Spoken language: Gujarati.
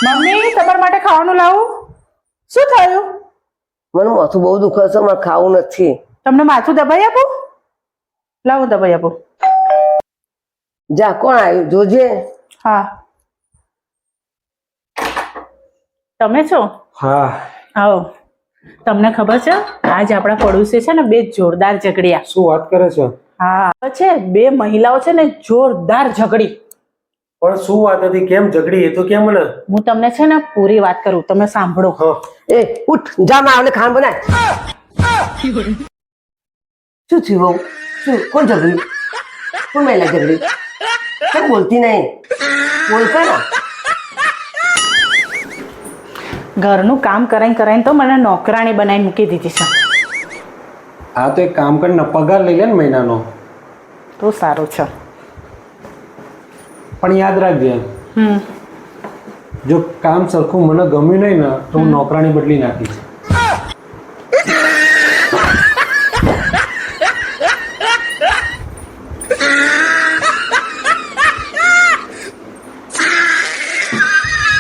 મમ્મી તમારા માટે ખાવાનું લાવું? શું થયું? મને માથું બહુ દુખે છે, મારે ખાવું નથી. તમને માથું દબાઈ આપું? લાવો દબાઈ આપું. જા, કોણ આવ્યું જોજે. હા, તમે છો? હા. આવો. તમને ખબર છે આજ આપણા પડોશી છે ને બે જોરદાર ઝઘડ્યા. શું વાત કરે છે? હા છે, બે મહિલાઓ છે ને જોરદાર ઝઘડી. પણ શું વાત હતી? કેમ ઝઘડી? એ તો કેમ મને. હું તમને છે ને પૂરી વાત કરું, તમે સાંભળો. હા. એ ઉઠ, જા, માવને ખાવાનું બનાય. શું થયું બહુ? શું? કોણ ઝઘડ્યું? કોણ મહિલા ઝઘડી? કેમ બોલતી નહીં? બોલ કર. ઘરનું કામ કરાઈને કરાઈને તો મને નોકરાણી બનાવીને મૂકી દીધી છે. હા તો એક કામ કરીને પગાર લઈ લે ને મહિનાનો. તો સારું છે. પણ યાદ રાખજે, જો કામ સરખું મને ગમ્યું નહીં ને તો હું નોકરાણી બદલી નાખીશ.